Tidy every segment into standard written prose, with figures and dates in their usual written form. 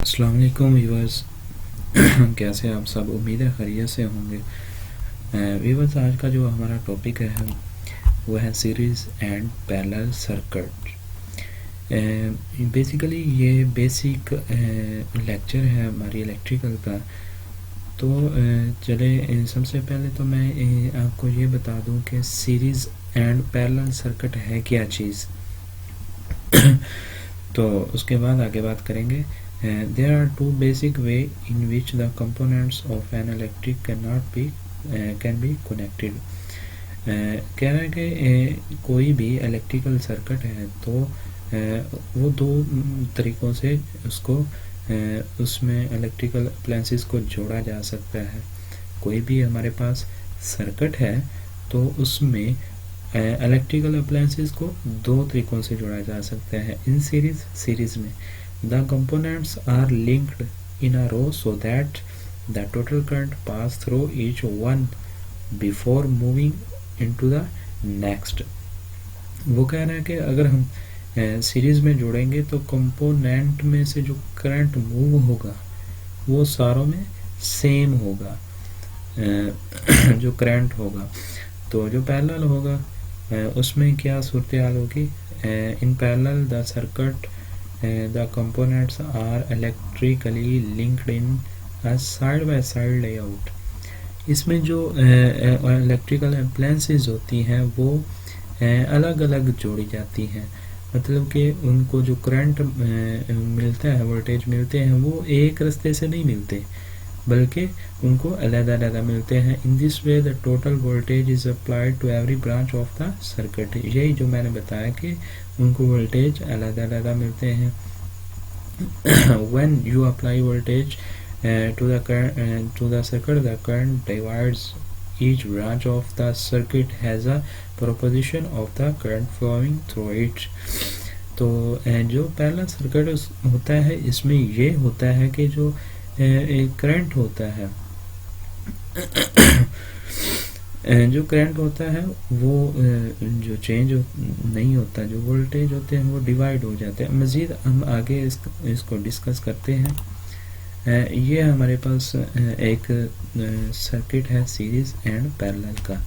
अस्सलाम वालेकुम व्यूअर्स। कैसे आप सब? उम्मीद है खैरियत से होंगे। व्यूअर्स, आज का जो हमारा टॉपिक है वो है series and parallel circuit. Basically ये बेसिक लेक्चर है हमारी इलेक्ट्रिकल का। तो चले सबसे पहले तो मैं आपको ये बता दूं कि सीरीज़ एंड पैरेलल सर्किट है क्या चीज़। तो उसके बाद आगे बात करेंगे। There are two basic way in which the components of an electric can be connected. कह रहा है कि कोई भी इलेक्ट्रिकल सर्किट है तो वो दो तरीक़ों से उसको उसमें इलेक्ट्रिकल अप्लायंसेस को जोड़ा जा सकता है। कोई भी हमारे पास सर्किट है तो उसमें इलेक्ट्रिकल अप्लायंसेस को दो तरीक़ों से जोड़ा जा सकता है। इन सीरीज़ में the components are linked in a row so that the total current pass through each one before moving into the next. वो कह रहा है कि अगर हम सीरीज़ में जोड़ेंगे तो कंपोनेंट में से जो करंट मूव होगा वो सारों में सेम होगा। जो करंट होगा तो जो पैरेलल होगा उसमें क्या सूरत हाल होगी। In parallel the circuit the components are electrically linked in a side by side layout. इसमें जो इलेक्ट्रिकल अप्लायंसेस होती हैं वो अलग अलग जोड़ी जाती हैं। मतलब कि उनको जो करंट मिलता है, वोल्टेज मिलते हैं, वो एक रास्ते से नहीं मिलते बल्कि उनको अलग-अलग मिलते हैं। In this way the total voltage is applied to every branch of the circuit. यही जो मैंने बताया कि उनको वोल्टेज अलग-अलग मिलते हैं। When you apply voltage to the circuit, the current divides each branch of the circuit has a proportion of the current flowing through it. तो जो पैरेलल सर्किट होता है इसमें ये होता है कि जो करंट होता है जो करंट होता है वो जो चेंज नहीं होता, जो वोल्टेज होते हैं वो डिवाइड हो जाते हैं। मज़ीद हम आगे इसको डिस्कस करते हैं। ये हमारे पास एक सर्किट है सीरीज़ एंड पैरेलल का।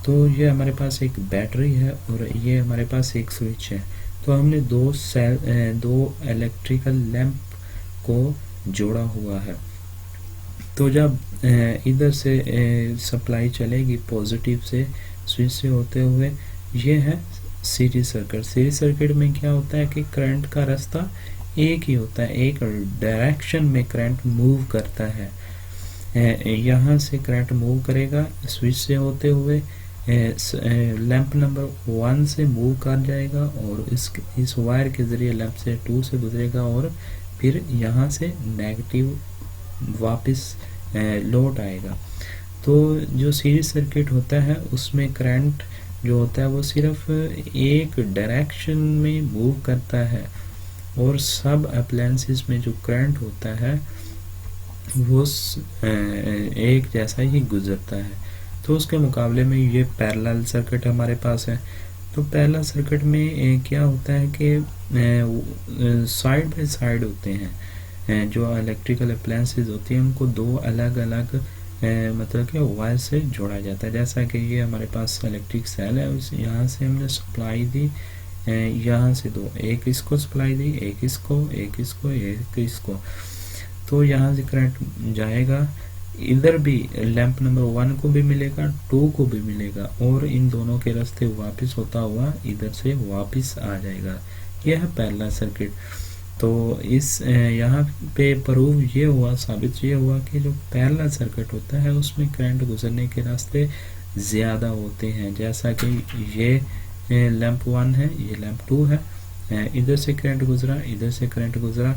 तो ये हमारे पास एक बैटरी है और ये हमारे पास एक स्विच है। तो हमने दो इलेक्ट्रिकल लैंप को जोड़ा हुआ है। तो जब इधर से सप्लाई चलेगी पॉजिटिव से स्विच से होते हुए, ये है सीरीज सर्किट। सीरीज सर्किट में क्या होता है कि करंट का रास्ता एक ही होता है, एक डायरेक्शन में करंट मूव करता है। यहाँ से करंट मूव करेगा स्विच से होते हुए, लैंप नंबर 1 से मूव कर जाएगा और इस वायर के ज़रिए लैंप से 2 से गुजरेगा और फिर यहाँ से नेगेटिव वापस लौट आएगा। तो जो सीरीज सर्किट होता है उसमें करंट जो होता है वो सिर्फ एक डायरेक्शन में मूव करता है और सब अप्लायंसेस में जो करंट होता है वो एक जैसा ही गुजरता है। तो उसके मुकाबले में ये पैरेलल सर्किट हमारे पास है। तो पैरेलल सर्किट में क्या होता है कि साइड बाय साइड होते हैं। जो इलेक्ट्रिकल अप्लायंसेस होती हैं उनको दो अलग अलग मतलब कि वायर से जोड़ा जाता है। जैसा कि ये हमारे पास इलेक्ट्रिक सेल है, उस यहाँ से हमने सप्लाई दी, यहाँ से दो, एक इसको सप्लाई दी, एक इसको, एक इसको, एक इसको। तो यहाँ से करंट जाएगा, इधर भी लैंप नंबर 1 को भी मिलेगा, 2 को भी मिलेगा और इन दोनों के रास्ते वापस होता हुआ इधर से वापस आ जाएगा। यह है पैरेलल सर्किट। तो इस यहाँ पे प्रूव ये हुआ, साबित ये हुआ कि जो पैरेलल सर्किट होता है उसमें करंट गुजरने के रास्ते ज़्यादा होते हैं। जैसा कि ये लैंप 1 है, ये लैंप 2 है, इधर से करंट गुजरा, इधर से करंट गुजरा,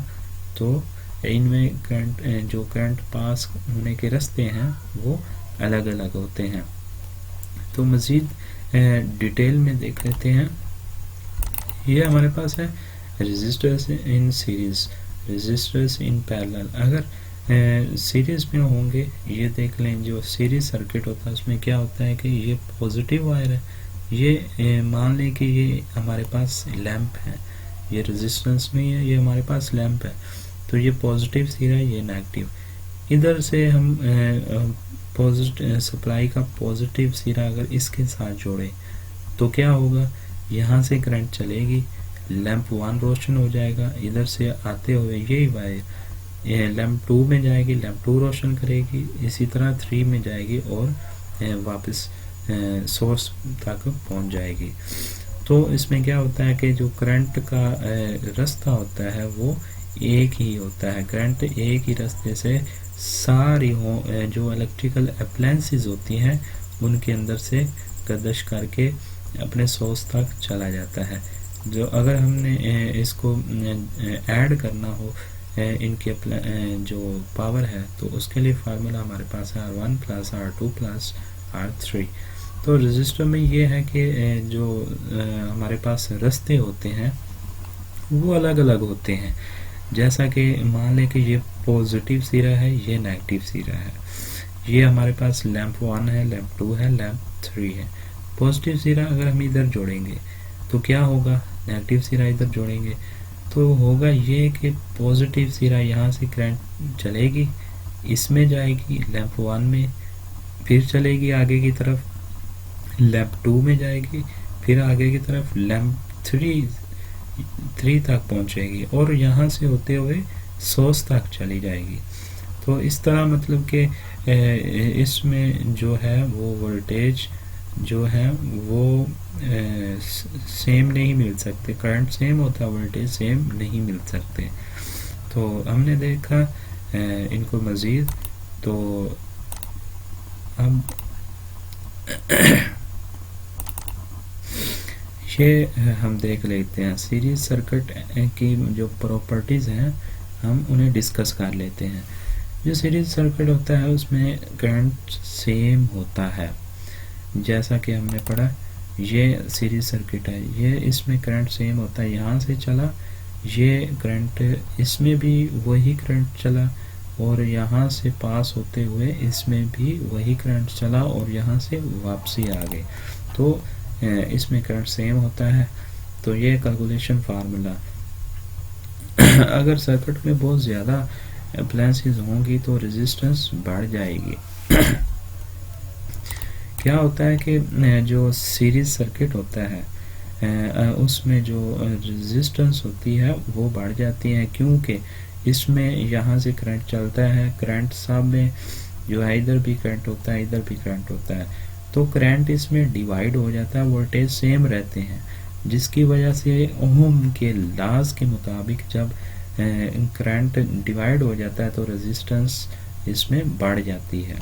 तो इनमें करंट जो करंट पास होने के रास्ते हैं वो अलग अलग होते हैं। तो मज़ीद डिटेल में देख लेते हैं। ये हमारे पास है resistors in series, resistors in parallel. अगर सीरीज में होंगे, ये देख लें जो सीरीज सर्किट होता है उसमें क्या होता है कि ये पॉजिटिव वायर है, ये मान लें कि ये हमारे पास लैंप है, ये रेजिस्टेंस नहीं है, ये हमारे पास लैंप है। तो ये पॉजिटिव सिरा, ये नेगेटिव। इधर से हम पॉजिटिव सप्लाई का पॉजिटिव सिरा अगर इसके साथ जोड़े तो क्या होगा, यहाँ से करंट चलेगी, लैंप 1 रोशन हो जाएगा, इधर से आते हुए यही वायर लैंप 2 में जाएगी, लैंप 2 रोशन करेगी, इसी तरह 3 में जाएगी और वापस सोर्स तक पहुंच जाएगी। तो इसमें क्या होता है कि जो करंट का रास्ता होता है वो एक ही होता है। करंट एक ही रास्ते से सारी जो इलेक्ट्रिकल अप्लायंसेस होती हैं उनके अंदर से गर्दिश करके अपने सोर्स तक चला जाता है। जो अगर हमने इसको ऐड करना हो इनके जो पावर है तो उसके लिए फार्मूला हमारे पास है R1 plus R2 plus R3। तो रजिस्टर में ये है कि जो हमारे पास रास्ते होते हैं वो अलग अलग होते हैं। जैसा कि मान लें कि ये पॉजिटिव सिरा है, ये नेगेटिव सिरा है, ये हमारे पास लैंप 1 है, लैंप 2 है, लैंप 3 है। पॉजिटिव सिरा अगर हम इधर जोड़ेंगे तो क्या होगा, नेगेटिव सिरा इधर जोड़ेंगे तो होगा ये कि पॉजिटिव सिरा यहाँ से करंट चलेगी, इसमें जाएगी लैंप 1 में, फिर चलेगी आगे की तरफ लैंप 2 में जाएगी, फिर आगे की तरफ लैंप 3 तक पहुंचेगी और यहाँ से होते हुए सोर्स तक चली जाएगी। तो इस तरह मतलब कि इसमें जो है वो वोल्टेज जो है वो सेम नहीं मिल सकते, करंट सेम होता है, वोल्टेज सेम नहीं मिल सकते। तो हमने देखा इनको मज़ीद। तो अब ये हम देख लेते हैं सीरीज सर्किट की जो प्रॉपर्टीज़ हैं हम उन्हें डिस्कस कर लेते हैं। जो सीरीज सर्किट होता है उसमें करंट सेम होता है, जैसा कि हमने पढ़ा ये सीरीज सर्किट है, ये इसमें करंट सेम होता है, यहाँ से चला ये करंट इसमें भी वही करंट चला और यहाँ से पास होते हुए इसमें भी वही करंट चला और यहाँ से वापसी आ गई। तो इसमें करंट सेम होता है। तो ये कैलकुलेशन फार्मूला अगर सर्किट में बहुत ज़्यादा अप्लायंसेस होंगी तो रेजिस्टेंस बढ़ जाएगी। क्या होता है कि जो सीरीज सर्किट होता है उसमें जो रेजिस्टेंस होती है वो बढ़ जाती है, क्योंकि इसमें यहाँ से करंट चलता है, करंट सब में जो है इधर भी करंट होता है, इधर भी करंट होता है, तो करंट इसमें डिवाइड हो जाता है, वोल्टेज सेम रहते हैं, जिसकी वजह से ओम के लॉज के मुताबिक जब करंट डिवाइड हो जाता है तो रेजिस्टेंस इसमें बढ़ जाती है।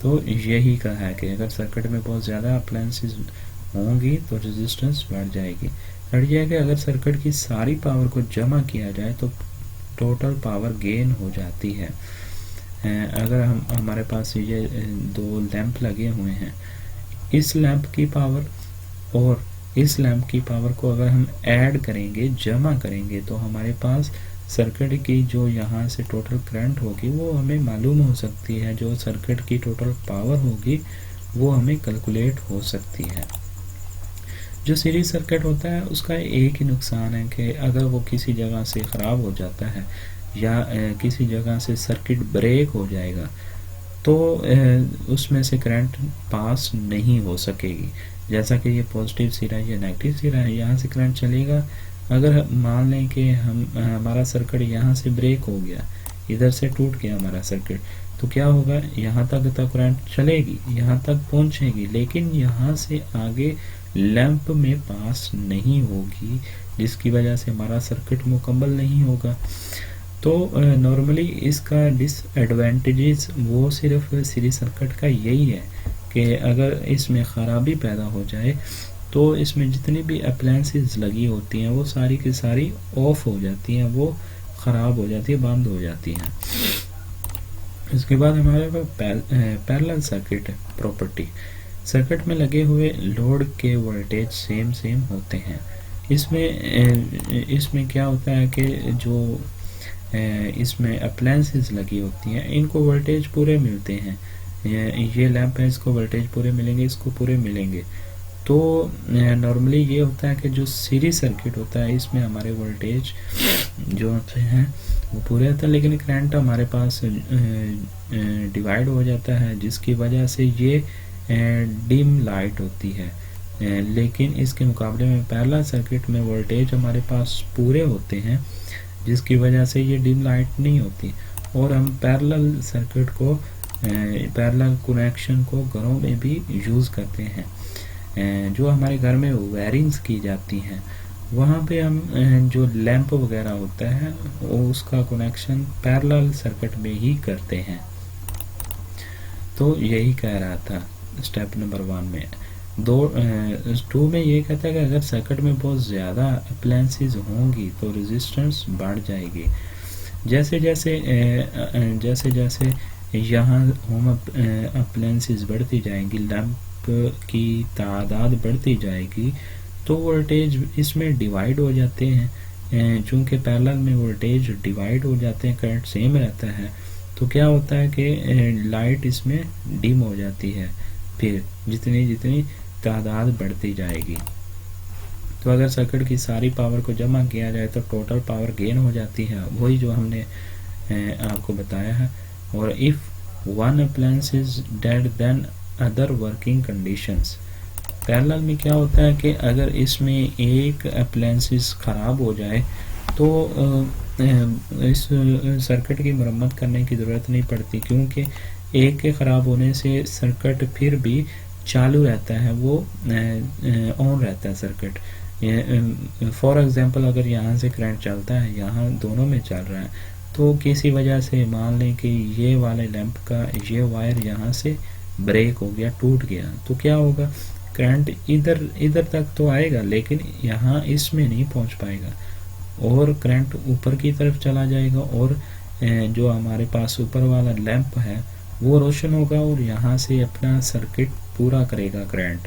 तो यही कहा है कि अगर सर्किट में बहुत ज़्यादा अप्लायंसेस होंगी तो रेजिस्टेंस बढ़ जाएगी। अगर सर्किट की सारी पावर को जमा किया जाए तो टोटल पावर गेन हो जाती है। अगर हमारे पास ये 2 लैंप लगे हुए हैं, इस लैंप की पावर और इस लैंप की पावर को अगर हम ऐड करेंगे, जमा करेंगे, तो हमारे पास सर्किट की जो यहाँ से टोटल करंट होगी वो हमें मालूम हो सकती है, जो सर्किट की टोटल पावर होगी वो हमें कैलकुलेट हो सकती है। जो सीरीज सर्किट होता है उसका एक ही नुकसान है कि अगर वो किसी जगह से ख़राब हो जाता है या किसी जगह से सर्किट ब्रेक हो जाएगा तो उसमें से करंट पास नहीं हो सकेगी। जैसा कि ये पॉजिटिव सिरा है, ये नेगेटिव सिरा है, यहाँ से करंट चलेगा। अगर मान लें कि हमारा सर्किट यहाँ से ब्रेक हो गया, इधर से टूट गया हमारा सर्किट, तो क्या होगा, यहाँ तक तो करंट चलेगी, यहाँ तक पहुँचेगी, लेकिन यहाँ से आगे लैंप में पास नहीं होगी, जिसकी वजह से हमारा सर्किट मुकम्मल नहीं होगा। तो नॉर्मली इसका डिसएडवांटेजेस वो सिर्फ सीरीज सर्किट का यही है कि अगर इसमें ख़राबी पैदा हो जाए तो इसमें जितनी भी अप्लायंसेस लगी होती हैं वो सारी की सारी ऑफ हो जाती हैं, वो ख़राब हो जाती है, बंद हो जाती हैं। इसके बाद हमारे पास पैरेलल सर्किट प्रॉपर्टी। सर्किट में लगे हुए लोड के वोल्टेज सेम होते हैं। इसमें क्या होता है कि जो इसमें अप्लायंसेस लगी होती हैं इनको वोल्टेज पूरे मिलते हैं। ये लैंप है, इसको वोल्टेज पूरे मिलेंगे, इसको पूरे मिलेंगे। तो नॉर्मली ये होता है कि जो सीरीज सर्किट होता है इसमें हमारे वोल्टेज जो होते हैं वो पूरे होता है, लेकिन करंट हमारे पास डिवाइड हो जाता है, जिसकी वजह से ये डिम लाइट होती है। लेकिन इसके मुकाबले में पैरेलल सर्किट में वोल्टेज हमारे पास पूरे होते हैं, जिसकी वजह से ये डिम लाइट नहीं होती। और हम पैरेलल सर्किट को, पैरेलल कनेक्शन को घरों में भी यूज़ करते हैं। जो हमारे घर में वायरिंग्स की जाती हैं, वहाँ पे हम जो लैंप वगैरह होता है उसका कनेक्शन पैरेलल सर्किट में ही करते हैं। तो यही कह रहा था स्टेप नंबर 1 में। 2 में ये कहता है कि अगर सर्किट में बहुत ज़्यादा अप्लायंसेस होंगी तो रेजिस्टेंस बढ़ जाएगी। जैसे जैसे यहाँ होम अप्लायंसेस बढ़ती जाएंगी, लैंप की तादाद बढ़ती जाएगी, तो वोल्टेज इसमें डिवाइड हो जाते हैं। चूँकि पैरेलल में वोल्टेज डिवाइड हो जाते हैं, करंट सेम रहता है, तो क्या होता है कि लाइट इसमें डिम हो जाती है फिर जितनी तादाद बढ़ती जाएगी। तो अगर सर्किट की सारी पावर को जमा किया जाए तो टोटल पावर गेन हो जाती है, वही जो हमने आपको बताया है। और if one appliance is dead then other working conditions. Parallel में क्या होता है कि अगर इसमें एक अप्लायंसेस ख़राब हो जाए तो इस सर्किट की मरम्मत करने की ज़रूरत नहीं पड़ती, क्योंकि एक के ख़राब होने से सर्किट फिर भी चालू रहता है, वो ऑन रहता है सर्किट। फॉर एग्जांपल अगर यहाँ से करंट चलता है, यहाँ दोनों में चल रहा है, तो किसी वजह से मान लें कि ये वाले लैंप का ये वायर यहाँ से ब्रेक हो गया, टूट गया, तो क्या होगा, करंट इधर तक तो आएगा लेकिन यहाँ इसमें नहीं पहुँच पाएगा, और करंट ऊपर की तरफ चला जाएगा और जो हमारे पास ऊपर वाला लैंप है वो रोशन होगा और यहाँ से अपना सर्किट पूरा करेगा करंट।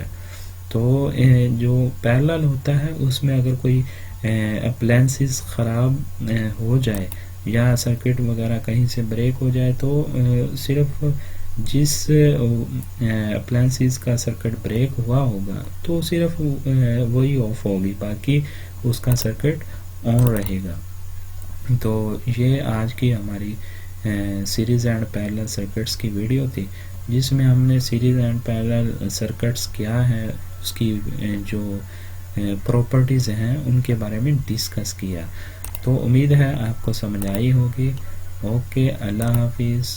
तो जो पैरेलल होता है उसमें अगर कोई अप्लायंसेस ख़राब हो जाए या सर्किट वगैरह कहीं से ब्रेक हो जाए, तो सिर्फ जिस अप्लायंसेस का सर्किट ब्रेक हुआ होगा तो सिर्फ वही ऑफ होगी, बाकी उसका सर्किट ऑन रहेगा। तो ये आज की हमारी सीरीज़ एंड पैरेलल सर्किट्स की वीडियो थी, जिसमें हमने सीरीज़ एंड पैरेलल सर्किट्स क्या है, उसकी जो प्रॉपर्टीज़ हैं उनके बारे में डिस्कस किया। तो उम्मीद है आपको समझ आई होगी। ओके, अल्लाह हाफिज़।